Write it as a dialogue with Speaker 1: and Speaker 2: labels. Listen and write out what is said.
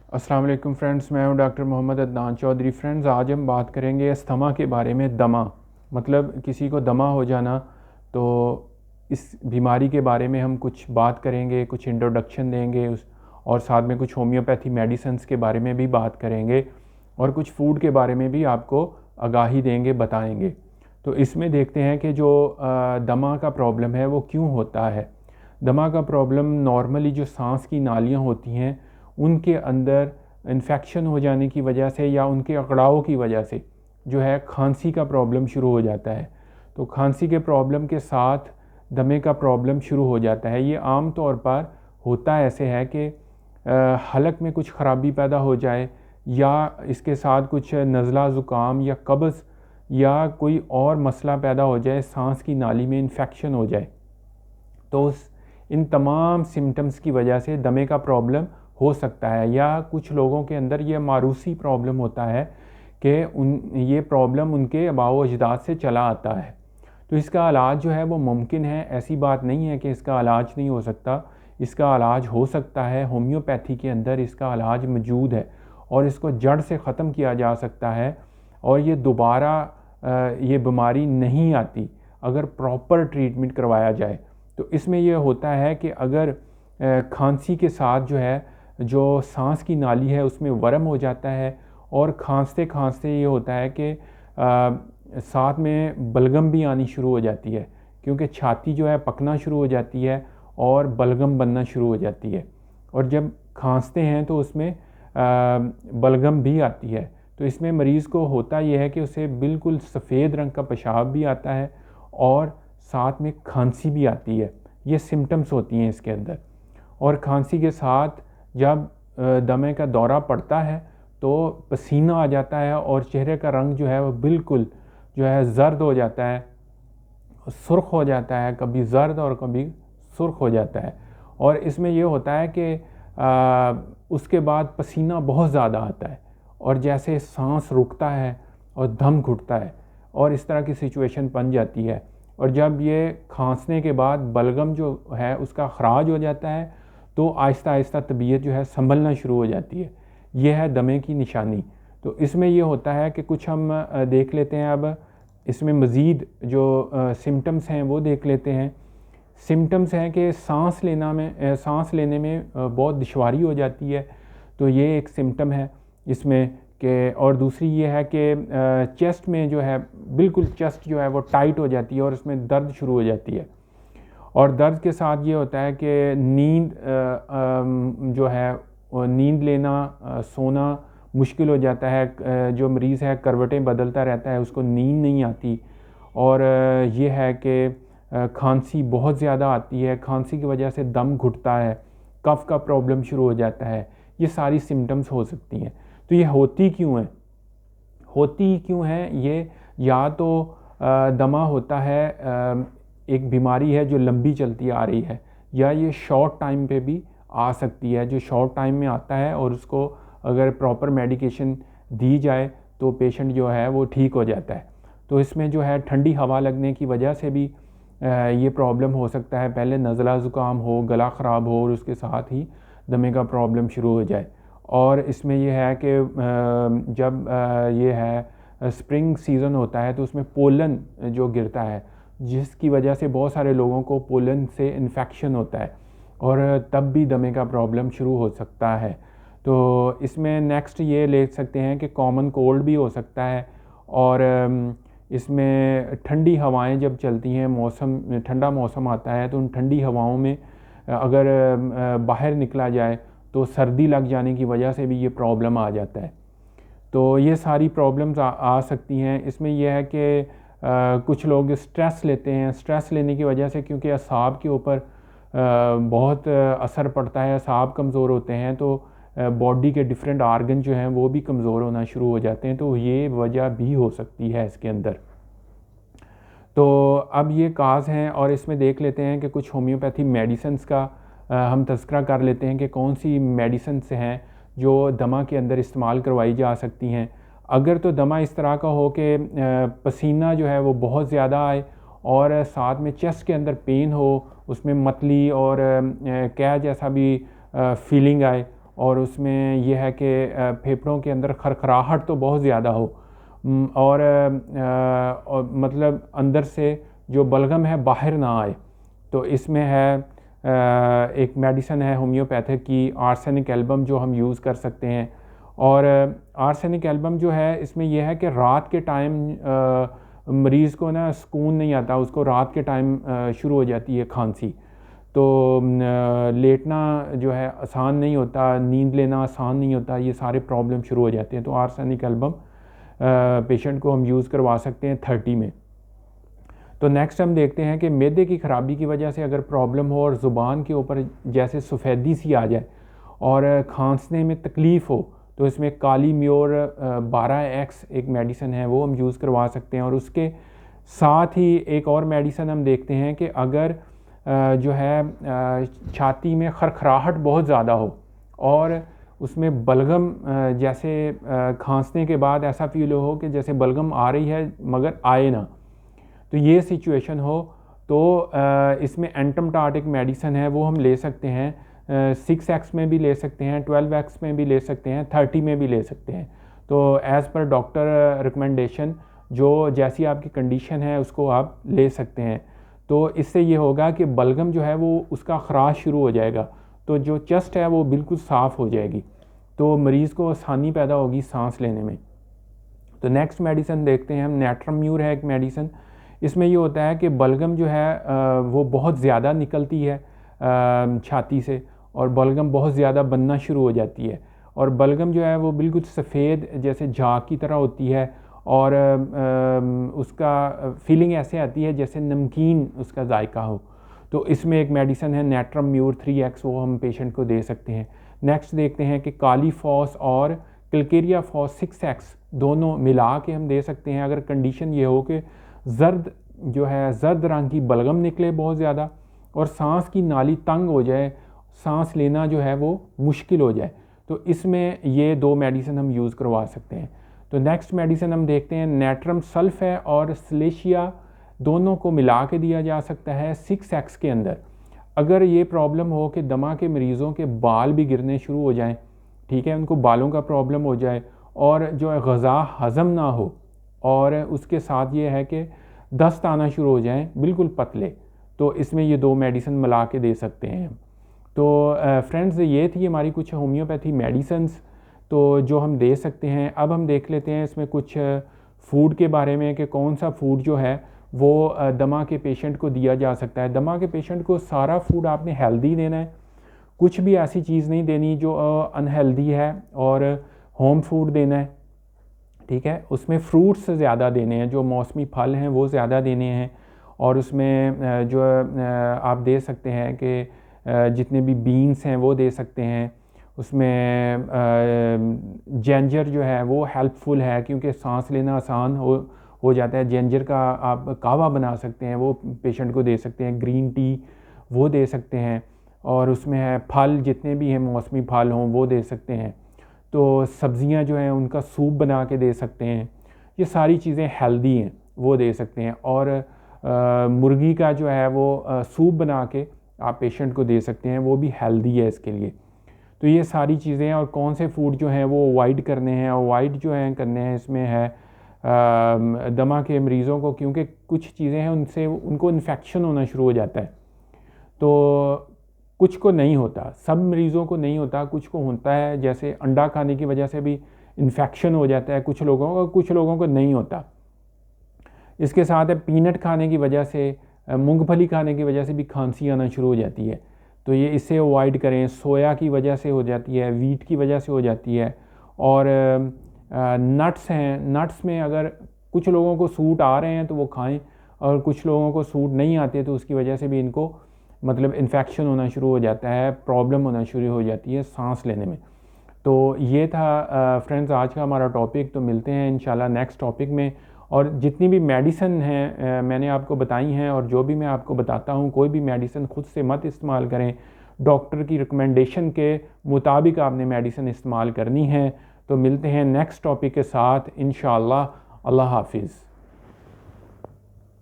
Speaker 1: अस्सलाम वालेकुम फ्रेंड्स, मैं हूं डॉक्टर मोहम्मद अदनान चौधरी। फ्रेंड्स, आज हम बात करेंगे अस्थमा के बारे में। दमा मतलब किसी को दमा हो जाना। तो इस बीमारी के बारे में हम कुछ बात करेंगे, कुछ इंट्रोडक्शन देंगे और साथ में कुछ होम्योपैथी मेडिसिन्स के बारे में भी बात करेंगे और कुछ फूड के बारे में भी आपको आगाही देंगे, बताएंगे। तो इसमें देखते हैं कि जो दमा का प्रॉब्लम है वो क्यों होता है। दमा का प्रॉब्लम नॉर्मली जो सांस की नालियाँ होती हैं उनके अंदर इन्फेक्शन हो जाने की वजह से या उनके अकड़ाव की वजह से जो है खांसी का प्रॉब्लम शुरू हो जाता है। तो खांसी के प्रॉब्लम के साथ दमे का प्रॉब्लम शुरू हो जाता है। ये आम तौर पर होता ऐसे है कि हलक में कुछ ख़राबी पैदा हो जाए या इसके साथ कुछ नज़ला ज़ुकाम या कब्ज़ या कोई और मसला पैदा हो जाए, सांस की नाली में इन्फेक्शन हो जाए। तो इन तमाम सिम्टम्स की वजह से दमे का प्रॉब्लम हो सकता है। या कुछ लोगों के अंदर ये मारूसी प्रॉब्लम होता है कि ये प्रॉब्लम उनके आबाओ अजदाद से चला आता है। तो इसका इलाज जो है वो मुमकिन है, ऐसी बात नहीं है कि इसका इलाज नहीं हो सकता। इसका इलाज हो सकता है, होम्योपैथी के अंदर इसका इलाज मौजूद है और इसको जड़ से ख़त्म किया जा सकता है और ये दोबारा ये बीमारी नहीं आती अगर प्रॉपर ट्रीटमेंट करवाया जाए। तो इसमें यह होता है कि अगर खांसी के साथ जो है जो सांस की नाली है उसमें वर्म हो जाता है और खांसते खांसते ये होता है कि साथ में बलगम भी आनी शुरू हो जाती है, क्योंकि छाती जो है पकना शुरू हो जाती है और बलगम बनना शुरू हो जाती है। और जब खांसते हैं तो उसमें बलगम भी आती है। तो इसमें मरीज़ को होता यह है कि उसे बिल्कुल सफ़ेद रंग का पेशाब भी आता है और साथ में खांसी भी आती है। ये सिम्टम्स होती हैं इसके अंदर। और खांसी के साथ जब दमे का दौरा पड़ता है तो पसीना आ जाता है और चेहरे का रंग जो है वो बिल्कुल जो है ज़र्द हो जाता है, सुर्ख हो जाता है, कभी ज़र्द और कभी सुर्ख हो जाता है। और इसमें ये होता है कि उसके बाद पसीना बहुत ज़्यादा आता है और जैसे सांस रुकता है और दम घुटता है और इस तरह की सिचुएशन बन जाती है। और जब ये खांसने के बाद बलगम जो है उसका ख़राज हो जाता है तो आहिस्ता आहिस्ता तबीयत जो है संभलना शुरू हो जाती है। यह है दमे की निशानी। तो इसमें यह होता है कि कुछ हम देख लेते हैं। अब इसमें मज़ीद जो सिम्टम्स हैं वो देख लेते हैं। सिम्टम्स हैं कि सांस लेने में बहुत दुश्वारी हो जाती है, तो ये एक सिम्टम है इसमें कि। और दूसरी ये है कि चेस्ट में जो है बिल्कुल चेस्ट जो है वो टाइट हो जाती है और उसमें दर्द शुरू हो जाती है। और दर्द के साथ ये होता है कि नींद जो है नींद लेना, सोना मुश्किल हो जाता है। जो मरीज़ है करवटें बदलता रहता है, उसको नींद नहीं आती। और ये है कि खांसी बहुत ज़्यादा आती है, खांसी की वजह से दम घुटता है, कफ़ का प्रॉब्लम शुरू हो जाता है। ये सारी सिम्टम्स हो सकती हैं। तो ये होती क्यों है ये या तो दमा होता है, एक बीमारी है जो लंबी चलती आ रही है, या ये शॉर्ट टाइम पे भी आ सकती है। जो शॉर्ट टाइम में आता है और उसको अगर प्रॉपर मेडिकेशन दी जाए तो पेशेंट जो है वो ठीक हो जाता है। तो इसमें जो है ठंडी हवा लगने की वजह से भी ये प्रॉब्लम हो सकता है। पहले नज़ला ज़ुकाम हो, गला ख़राब हो और उसके साथ ही दमे का प्रॉब्लम शुरू हो जाए। और इसमें यह है कि जब ये है स्प्रिंग सीज़न होता है तो उसमें पोलन जो गिरता है, जिसकी वजह से बहुत सारे लोगों को पोलन से इन्फेक्शन होता है और तब भी दमे का प्रॉब्लम शुरू हो सकता है। तो इसमें नेक्स्ट ये ले सकते हैं कि कॉमन कोल्ड भी हो सकता है। और इसमें ठंडी हवाएं जब चलती हैं, मौसम ठंडा मौसम आता है तो उन ठंडी हवाओं में अगर बाहर निकला जाए तो सर्दी लग जाने की वजह से भी ये प्रॉब्लम आ जाता है। तो ये सारी प्रॉब्लम्स आ सकती हैं। इसमें यह है कि कुछ लोग स्ट्रेस लेते हैं। स्ट्रेस लेने की वजह से, क्योंकि असाब के ऊपर बहुत असर पड़ता है, असाब कमज़ोर होते हैं तो बॉडी के डिफरेंट आर्गन जो हैं वो भी कमज़ोर होना शुरू हो जाते हैं। तो ये वजह भी हो सकती है इसके अंदर। तो अब ये काज हैं और इसमें देख लेते हैं कि कुछ होम्योपैथी मेडिसिन्स का हम तज़किरा कर लेते हैं कि कौन सी मेडिसिन्स हैं जो दमा के अंदर इस्तेमाल करवाई जा सकती हैं। अगर तो दमा इस तरह का हो कि पसीना जो है वो बहुत ज़्यादा आए और साथ में चेस्ट के अंदर पेन हो, उसमें मतली और कैं जैसा भी फीलिंग आए और उसमें यह है कि फेफड़ों के अंदर खरखराहट तो बहुत ज़्यादा हो, और मतलब अंदर से जो बलगम है बाहर ना आए, तो इसमें है एक मेडिसिन है होम्योपैथिक की आर्सेनिक एल्बम जो हम यूज़ कर सकते हैं। और आर्सेनिक एल्बम जो है इसमें यह है कि रात के टाइम मरीज़ को ना सुकून नहीं आता, उसको रात के टाइम शुरू हो जाती है खांसी, तो लेटना जो है आसान नहीं होता, नींद लेना आसान नहीं होता, ये सारे प्रॉब्लम शुरू हो जाते हैं। तो आर्सेनिक एल्बम पेशेंट को हम यूज़ करवा सकते हैं 30 में। तो नेक्स्ट हम देखते हैं कि मैदे की ख़राबी की वजह से अगर प्रॉब्लम हो और ज़ुबान के ऊपर जैसे सफ़ेदी सी आ जाए और खांसने में तकलीफ़ हो, तो इसमें काली म्योर 12X एक मेडिसिन है, वो हम यूज़ करवा सकते हैं। और उसके साथ ही एक और मेडिसिन हम देखते हैं कि अगर जो है छाती में खरखराहट बहुत ज़्यादा हो और उसमें बलगम जैसे खांसने के बाद ऐसा फील हो कि जैसे बलगम आ रही है मगर आए ना, तो ये सिचुएशन हो, तो इसमें एंटमटार्ट एक मेडिसिन है, वो हम ले सकते हैं। 6X में भी ले सकते हैं, 12X में भी ले सकते हैं, 30 में भी ले सकते हैं। तो एज़ पर डॉक्टर रिकमेंडेशन जो जैसी आपकी कंडीशन है उसको आप ले सकते हैं। तो इससे ये होगा कि बलगम जो है वो उसका खराश शुरू हो जाएगा, तो जो चेस्ट है वो बिल्कुल साफ़ हो जाएगी, तो मरीज़ को आसानी पैदा होगी सांस लेने में। तो नेक्स्ट मेडिसिन देखते हैं हम, नेट्रम्यूर है एक मेडिसिन। इसमें ये होता है कि बलगम जो है वो बहुत ज़्यादा निकलती है छाती से, और बलगम बहुत ज़्यादा बनना शुरू हो जाती है, और बलगम जो है वो बिल्कुल सफ़ेद जैसे झाग की तरह होती है, और उसका फीलिंग ऐसे आती है जैसे नमकीन उसका जायका हो। तो इसमें एक मेडिसिन है नेट्रम्यूर 3X, वो हम पेशेंट को दे सकते हैं। नेक्स्ट देखते हैं कि काली फॉस और क्लकेरिया फॉस 6X दोनों मिला के हम दे सकते हैं अगर कंडीशन ये हो कि जर्द जो है जर्द रंग की बलगम निकले बहुत ज़्यादा और सांस की नाली तंग हो जाए, सांस लेना जो है वो मुश्किल हो जाए, तो इसमें ये दो मेडिसिन हम यूज़ करवा सकते हैं। तो नेक्स्ट मेडिसिन हम देखते हैं, नेट्रम सल्फ है और सलेशिया दोनों को मिला के दिया जा सकता है 6X के अंदर। अगर ये प्रॉब्लम हो कि दमा के मरीज़ों के बाल भी गिरने शुरू हो जाएं, ठीक है, उनको बालों का प्रॉब्लम हो जाए और जो है ग़ज़ा हज़म ना हो, और उसके साथ ये है कि दस्त आना शुरू हो जाएं बिल्कुल पतले, तो इसमें ये दो मेडिसिन मिला के दे सकते हैं। तो फ्रेंड्स, ये थी हमारी कुछ होम्योपैथी मेडिसिन्स तो जो हम दे सकते हैं। अब हम देख लेते हैं इसमें कुछ फूड के बारे में कि कौन सा फूड जो है वो दमा के पेशेंट को दिया जा सकता है। दमा के पेशेंट को सारा फूड आपने हेल्दी देना है, कुछ भी ऐसी चीज़ नहीं देनी जो अनहेल्दी है, और होम फूड देना है, ठीक है। उसमें फ्रूट्स ज़्यादा देने हैं, जो मौसमी फल हैं वो ज़्यादा देने हैं, और उसमें जो आप दे सकते हैं कि जितने भी बीन्स हैं वो दे सकते हैं। उसमें जिंजर जो है वो हेल्पफुल है क्योंकि सांस लेना आसान हो जाता है। जिंजर का आप कावा बना सकते हैं, वो पेशेंट को दे सकते हैं। ग्रीन टी वो दे सकते हैं, और उसमें है फल जितने भी हैं मौसमी फल हों वो दे सकते हैं। तो सब्ज़ियां जो हैं उनका सूप बना के दे सकते हैं, ये सारी चीज़ें हेल्दी हैं वो दे सकते हैं। और मुर्गी का जो है वो सूप बना के आप पेशेंट को दे सकते हैं, वो भी हेल्दी है इसके लिए। तो ये सारी चीज़ें हैं, और कौन से फूड जो हैं वो अवॉइड करने हैं, अवॉइड जो हैं करने हैं इसमें है दमा के मरीज़ों को, क्योंकि कुछ चीज़ें हैं उनसे उनको इन्फेक्शन होना शुरू हो जाता है। तो कुछ को नहीं होता, सब मरीज़ों को नहीं होता, कुछ को होता है, जैसे अंडा खाने की वजह से भी इन्फेक्शन हो जाता है कुछ लोगों को, कुछ लोगों को नहीं होता। इसके साथ है पीनट खाने की वजह से, मूंगफली खाने की वजह से भी खांसी आना शुरू हो जाती है, तो ये इससे अवॉइड करें। सोया की वजह से हो जाती है, वीट की वजह से हो जाती है। और नट्स हैं, नट्स में अगर कुछ लोगों को सूट आ रहे हैं तो वो खाएं, और कुछ लोगों को सूट नहीं आते तो उसकी वजह से भी इनको मतलब इन्फेक्शन होना शुरू हो जाता है, प्रॉब्लम होना शुरू हो जाती है सांस लेने में। तो ये था फ्रेंड्स आज का हमारा टॉपिक। तो मिलते हैं इंशाल्लाह नेक्स्ट टॉपिक में। और जितनी भी मेडिसिन हैं मैंने आपको बताई हैं, और जो भी मैं आपको बताता हूँ, कोई भी मेडिसिन खुद से मत इस्तेमाल करें, डॉक्टर की रिकमेंडेशन के मुताबिक आपने मेडिसिन इस्तेमाल करनी है। तो मिलते हैं नेक्स्ट टॉपिक के साथ इंशाल्लाह। अल्लाह हाफिज़।